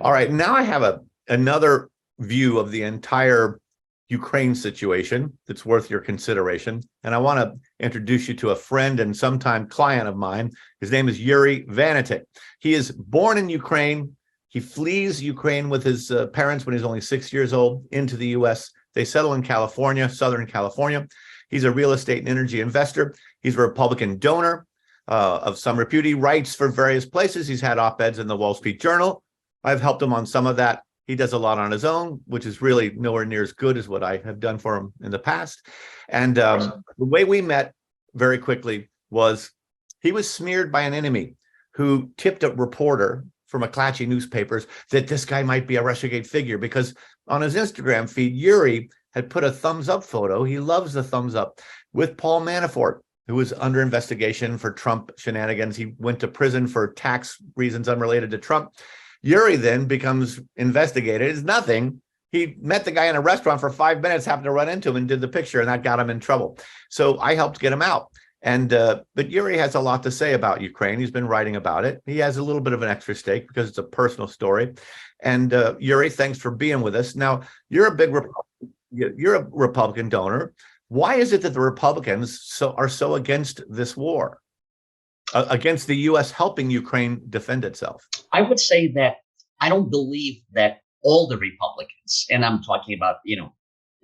All right, now I have another view of the entire Ukraine situation that's worth your consideration. And I want to introduce you to a friend and sometime client of mine. His name is Yuri Vanetik. He is born in Ukraine. He flees Ukraine with his parents when he's only 6 years old into the U.S. They settle in California, Southern California. He's a real estate and energy investor. He's a Republican donor of some repute. He writes for various places. He's had op-eds in the Wall Street Journal. I've helped him on some of that. He does a lot on his own, which is really nowhere near as good as what I have done for him in the past. And the way we met very quickly was he was smeared by an enemy who tipped a reporter from McClatchy newspapers that this guy might be a Russiagate figure, because on his Instagram feed, Yuri had put a thumbs up photo. He loves the thumbs up with Paul Manafort, who was under investigation for Trump shenanigans. He went to prison for tax reasons unrelated to Trump. Yuri then becomes investigated. It's nothing. He met the guy in a restaurant for 5 minutes, happened to run into him and did the picture, and that got him in trouble. So I helped get him out. And but Yuri has a lot to say about Ukraine. He's been writing about it. He has a little bit of an extra stake because it's a personal story. And Yuri, thanks for being with us. Now, you're a Republican donor. Why is it that the Republicans are so against this war? Against the U.S. helping Ukraine defend itself? I would say that I don't believe that all the Republicans, and I'm talking about,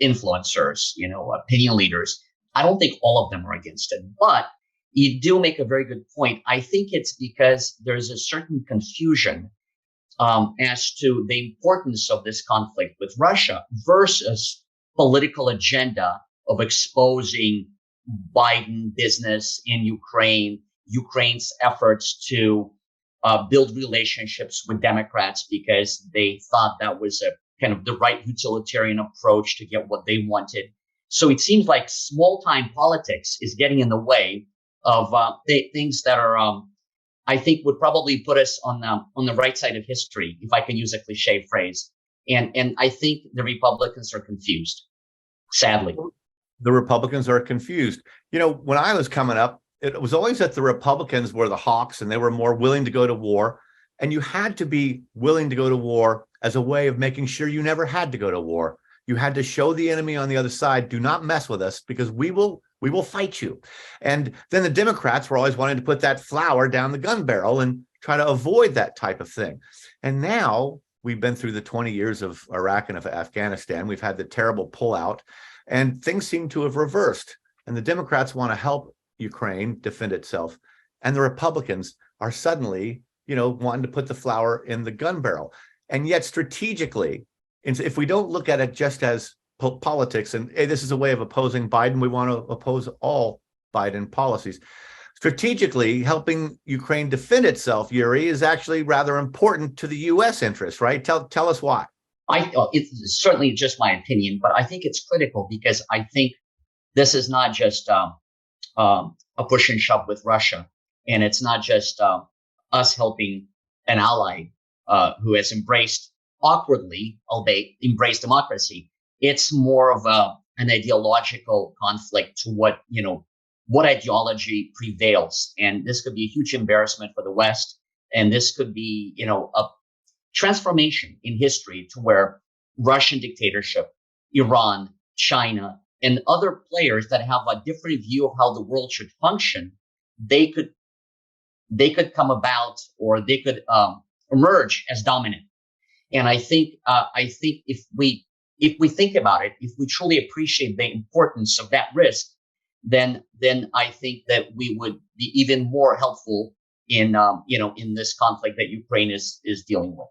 influencers, opinion leaders, I don't think all of them are against it. But you do make a very good point. I think it's because there's a certain confusion as to the importance of this conflict with Russia versus political agenda of exposing Biden business in Ukraine, Ukraine's efforts to build relationships with Democrats because they thought that was a kind of the right utilitarian approach to get what they wanted. So it seems like small-time politics is getting in the way of things that are, I think, would probably put us on the right side of history, if I can use a cliche phrase. And I think the Republicans are confused, sadly. The Republicans are confused. When I was coming up, it was always that the Republicans were the hawks and they were more willing to go to war. And you had to be willing to go to war as a way of making sure you never had to go to war. You had to show the enemy on the other side, do not mess with us because we will fight you. And then the Democrats were always wanting to put that flower down the gun barrel and try to avoid that type of thing. And now we've been through the 20 years of Iraq and of Afghanistan. We've had the terrible pullout and things seem to have reversed. And the Democrats want to help Ukraine defend itself. And the Republicans are suddenly, wanting to put the flower in the gun barrel. And yet strategically, if we don't look at it just as politics and hey, this is a way of opposing Biden, we want to oppose all Biden policies. Strategically, helping Ukraine defend itself, Yuri, is actually rather important to the U.S. interest, right? Tell us why. It's certainly just my opinion, but I think it's critical because I think this is not just a push and shove with Russia, and it's not just us helping an ally who has awkwardly, albeit embraced democracy. It's more of an ideological conflict to what ideology prevails. And this could be a huge embarrassment for the West. And this could be, a transformation in history to where Russian dictatorship, Iran, China, and other players that have a different view of how the world should function, they could come about, or they could emerge as dominant. And I think if we think about it, if we truly appreciate the importance of that risk, then I think that we would be even more helpful in this conflict that Ukraine is dealing with.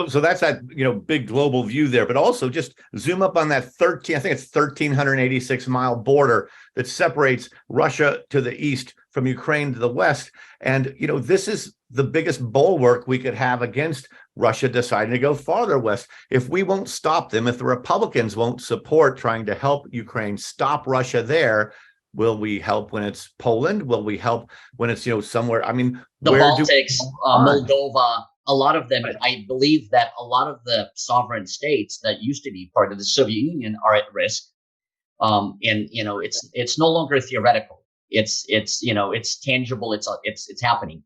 So that's that big global view there, but also just zoom up on that 1,386 mile border that separates Russia to the east from Ukraine to the west. And this is the biggest bulwark we could have against Russia deciding to go farther west. If we won't stop them, if the Republicans won't support trying to help Ukraine stop Russia there, will we help when it's Poland? Will we help when it's somewhere? I mean, the Baltics, Moldova. A lot of them, I believe that a lot of the sovereign states that used to be part of the Soviet Union are at risk. And it's no longer theoretical. It's tangible. It's happening.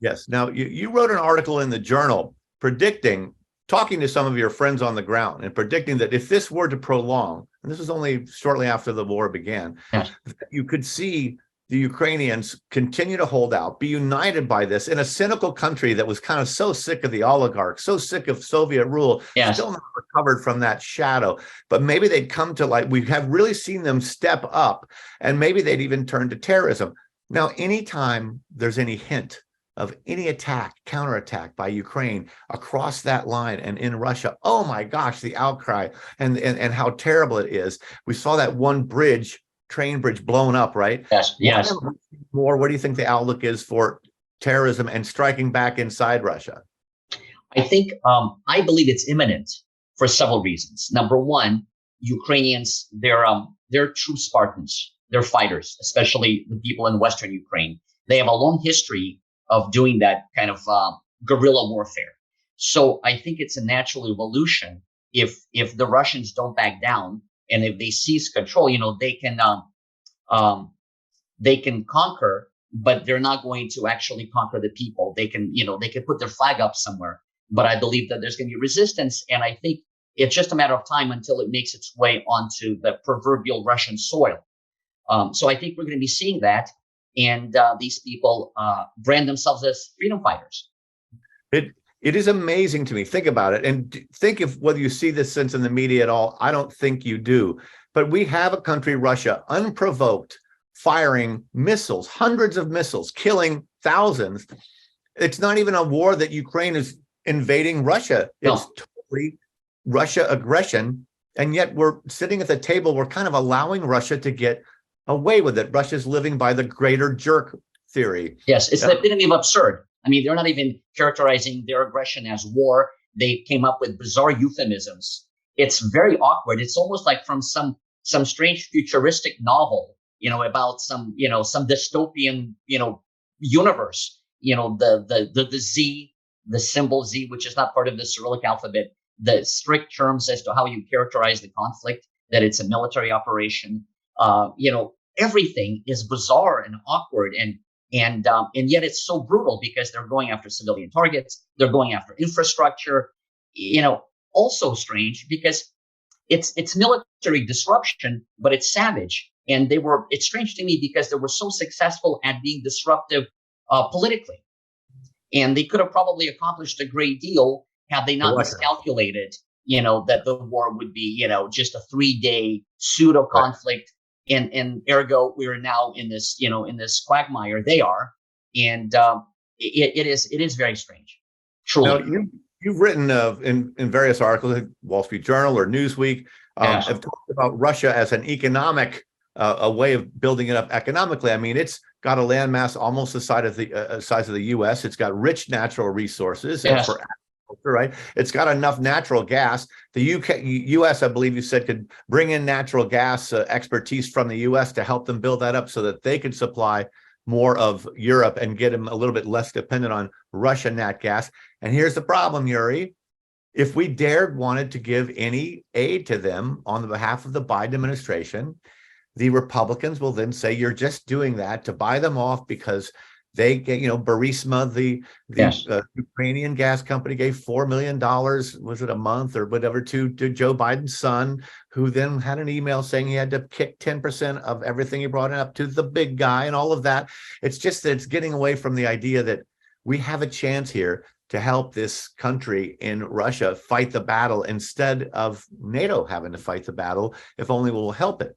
Yes. Now you wrote an article in the Journal predicting talking to some of your friends on the ground and predicting that if this were to prolong, and this was only shortly after the war began, Yes. you could see the Ukrainians continue to hold out, be united by this in a cynical country that was kind of so sick of the oligarchs, so sick of Soviet rule, Yes. still not recovered from that shadow. But maybe they'd come to like, we have really seen them step up, and maybe they'd even turn to terrorism. Now, anytime there's any hint of any attack, counterattack by Ukraine across that line and in Russia, oh my gosh, the outcry and how terrible it is. We saw that one bridge, train bridge blown up, right? Yes. Yes. More, what do you think the outlook is for terrorism and striking back inside Russia? I think I believe it's imminent for several reasons. Number one, Ukrainians, they're true Spartans. They're fighters, especially the people in Western Ukraine. They have a long history of doing that kind of guerrilla warfare. So I think it's a natural evolution. If the Russians don't back down and if they seize control, they can conquer, but they're not going to actually conquer the people. They can put their flag up somewhere, but I believe that there's going to be resistance, and I think it's just a matter of time until it makes its way onto the proverbial Russian soil. So I think we're going to be seeing that, and these people brand themselves as freedom fighters. It is amazing to me. Think about it, and think if whether you see this sense in the media at all. I don't think you do, but we have a country, Russia, unprovoked, firing missiles, hundreds of missiles, killing thousands. It's not even a war that Ukraine is invading Russia. It's totally Russia aggression, and yet we're sitting at the table. We're kind of allowing Russia to get away with it. Russia's living by the greater jerk theory. Yes, it's the epitome of absurd. I mean, they're not even characterizing their aggression as war. They came up with bizarre euphemisms. It's very awkward. It's almost like from some strange futuristic novel, about some dystopian, universe. The Z, the symbol Z, which is not part of the Cyrillic alphabet, the strict terms as to how you characterize the conflict, that it's a military operation. Everything is bizarre and awkward, and yet it's so brutal because they're going after civilian targets. They're going after infrastructure. Also strange because it's military disruption, but it's savage. And it's strange to me because they were so successful at being disruptive politically. And they could have probably accomplished a great deal had they not miscalculated, that the war would be, just a 3-day pseudo conflict. Right. And ergo, we are now in this quagmire. They are. And it is very strange. Truly. Now, you've written in various articles, like Wall Street Journal or Newsweek, have talked about Russia as an economic a way of building it up economically. I mean, it's got a landmass almost the size of the U.S. It's got rich natural resources for agriculture, right? It's got enough natural gas. The U.S., I believe you said, could bring in natural gas expertise from the U.S. to help them build that up so that they could supply more of Europe and get them a little bit less dependent on Russian nat gas. And here's the problem, Yuri. If we wanted to give any aid to them on the behalf of the Biden administration, the Republicans will then say you're just doing that to buy them off because they get, Burisma, the Ukrainian gas company, gave $4 million, was it a month or whatever, to Joe Biden's son, who then had an email saying he had to kick 10% of everything he brought up to the big guy and all of that. It's just that it's getting away from the idea that we have a chance here to help this country in Russia fight the battle instead of NATO having to fight the battle, if only we'll help it.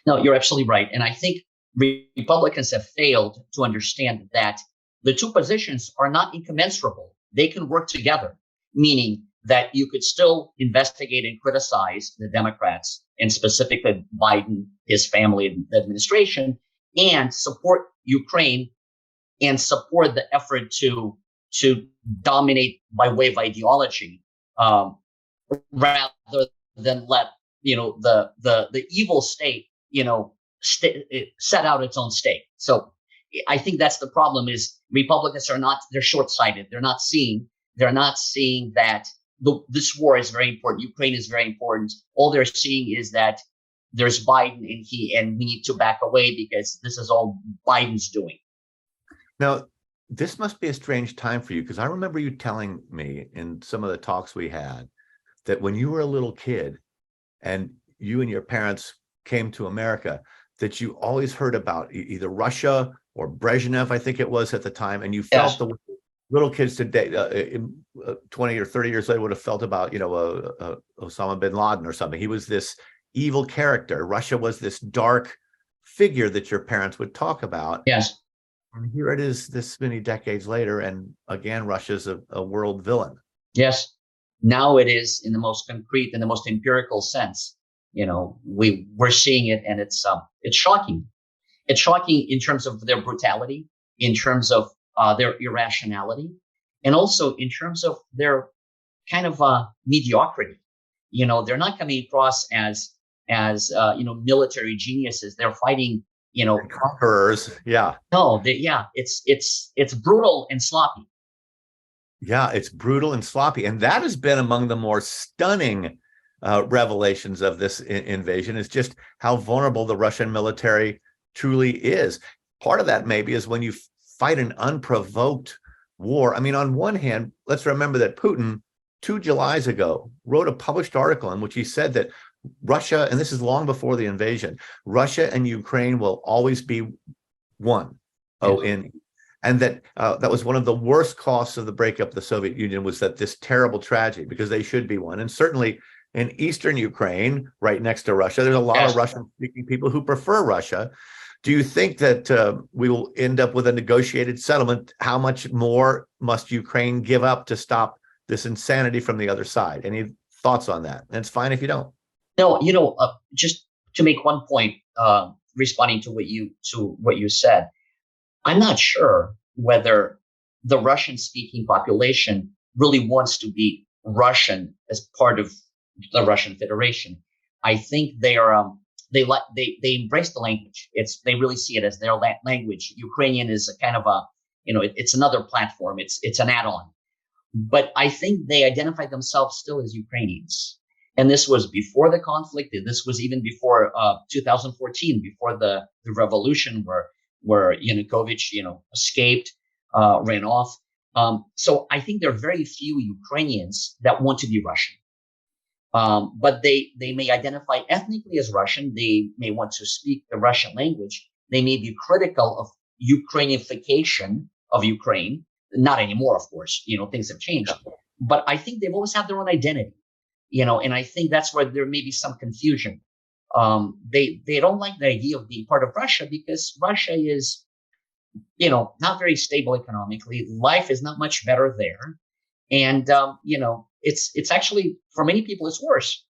No, you're absolutely right. And I think Republicans have failed to understand that the two positions are not incommensurable. They can work together, meaning that you could still investigate and criticize the Democrats, and specifically Biden, his family, and the administration, and support Ukraine and support the effort to dominate by way of ideology, rather than let the evil state set out its own stake. So I think that's the problem. Is Republicans they're short-sighted. They're not seeing that this war is very important. Ukraine is very important. All they're seeing is that there's Biden and we need to back away because this is all Biden's doing. Now, this must be a strange time for you, because I remember you telling me in some of the talks we had that when you were a little kid and you and your parents came to America, that you always heard about either Russia or Brezhnev, I think it was at the time, and you felt Yes. the little kids today, 20 or 30 years later, would have felt about, Osama bin Laden or something. He was this evil character. Russia was this dark figure that your parents would talk about. Yes. And here it is this many decades later, and again, Russia's a world villain. Yes. Now it is in the most concrete and the most empirical sense. We're seeing it, and it's shocking. It's shocking in terms of their brutality, in terms of their irrationality, and also in terms of their kind of mediocrity. They're not coming across as military geniuses. They're fighting. Conquerors. Yeah. No, it's brutal and sloppy. Yeah, it's brutal and sloppy. And that has been among the more stunning revelations of this invasion, is just how vulnerable the Russian military truly is. Part of that maybe is when you fight an unprovoked war. I mean, on one hand, let's remember that Putin 2 Julys ago wrote a published article in which he said that Russia, and this is long before the invasion, Russia and Ukraine will always be one. And that that was one of the worst costs of the breakup of the Soviet Union, was that this terrible tragedy, because they should be one. And certainly in eastern Ukraine, right next to Russia, there's a lot of Russian-speaking people who prefer Russia. Do you think that we will end up with a negotiated settlement? How much more must Ukraine give up to stop this insanity from the other side? Any thoughts on that? And it's fine if you don't. No, just to make one point, responding to what you said. I'm not sure whether the Russian-speaking population really wants to be Russian as part of the Russian Federation. I think they embrace the language. They really see it as their language. Ukrainian is a kind of it's another platform. It's an add-on. But I think they identify themselves still as Ukrainians. And this was before the conflict. This was even before 2014, before the revolution where Yanukovych, escaped, ran off. So I think there are very few Ukrainians that want to be Russian. But they may identify ethnically as Russian. They may want to speak the Russian language. They may be critical of Ukrainification of Ukraine. Not anymore, of course. Things have changed. Yeah. But I think they've always had their own identity. And I think that's where there may be some confusion. They don't like the idea of being part of Russia, because Russia is, not very stable economically. Life is not much better there. And, it's actually, for many people, it's worse.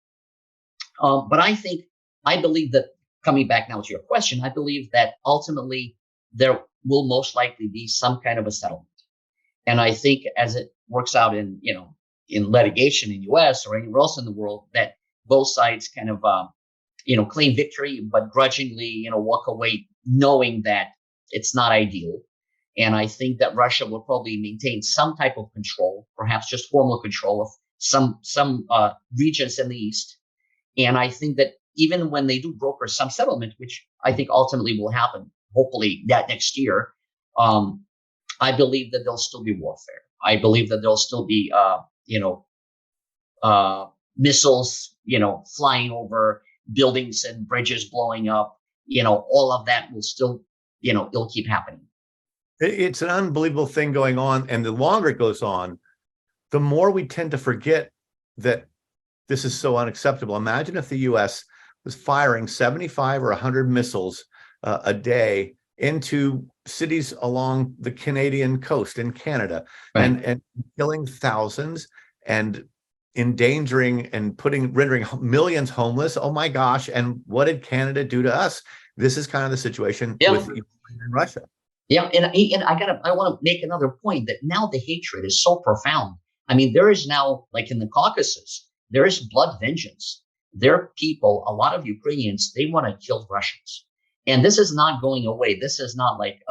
But I believe that, coming back now to your question, I believe that ultimately there will most likely be some kind of a settlement. And I think as it works out in litigation in US or anywhere else in the world, that both sides kind of, claim victory, but grudgingly, walk away knowing that it's not ideal. And I think that Russia will probably maintain some type of control, perhaps just formal control of some regions in the East. And I think that even when they do broker some settlement, which I think ultimately will happen, hopefully that next year, I believe that there'll still be warfare. I believe that there'll still be, missiles, flying over buildings and bridges blowing up. All of that will still, it'll keep happening. It's an unbelievable thing going on. And the longer it goes on, the more we tend to forget that this is so unacceptable. Imagine if the US was firing 75 or 100 missiles a day into cities along the Canadian coast in Canada, right, and killing thousands and endangering and rendering millions homeless. Oh my gosh. And what did Canada do to us? This is kind of the situation with Ukraine and Russia. Yeah, and I want to make another point that now the hatred is so profound. I mean, there is now, like in the Caucasus, there is blood vengeance. There are people, a lot of Ukrainians, they want to kill Russians. And this is not going away. This is not like,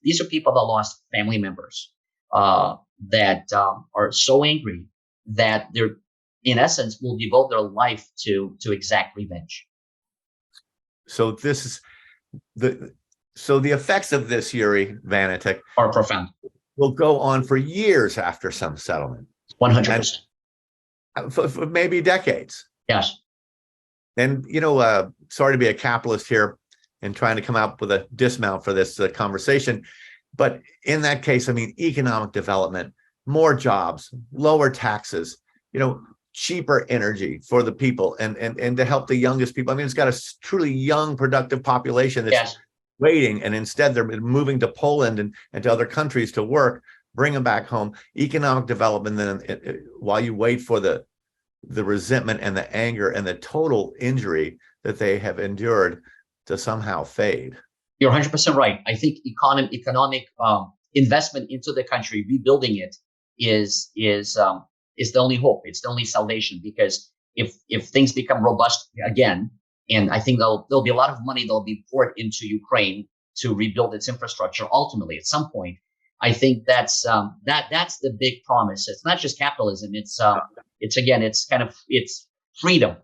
these are people that lost family members that are so angry that they're, in essence, will devote their life to exact revenge. So this is So the effects of this, Yuri Vanetik, are profound. will go on for years after some settlement, 100%. and for maybe decades. Yes. And, sorry to be a capitalist here and trying to come up with a dismount for this conversation. But in that case, I mean, economic development, more jobs, lower taxes, cheaper energy for the people and to help the youngest people. I mean, it's got a truly young, productive population that's Yes. waiting. And instead they're moving to Poland and to other countries to work, bring them back home. Economic development, then while you wait for the resentment and the anger and the total injury that they have endured to somehow fade. You're 100% right. I think economic investment into the country, rebuilding it, is the only hope. It's the only salvation, because if things become robust again, and I think there'll be a lot of money that'll be poured into Ukraine to rebuild its infrastructure. Ultimately, at some point, I think that's the big promise. It's not just capitalism. It's freedom.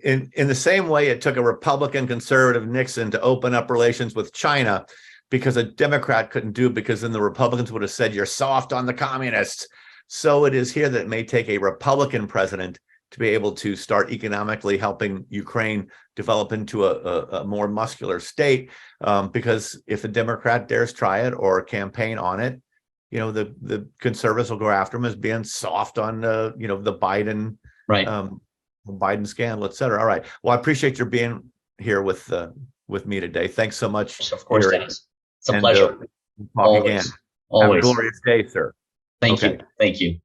In the same way it took a Republican conservative Nixon to open up relations with China, because a Democrat couldn't do it, because then the Republicans would have said you're soft on the communists. So it is here that it may take a Republican president to be able to start economically helping Ukraine develop into a more muscular state, because if a Democrat dares try it or campaign on it, the conservatives will go after him as being soft on the Biden, Right. Biden scandal, et cetera. All right. Well, I appreciate your being here with me today. Thanks so much. Of course, Yuri. Dennis. It's a pleasure. Talk again. Always. Have a glorious day, sir. Thank Okay. you. Thank you.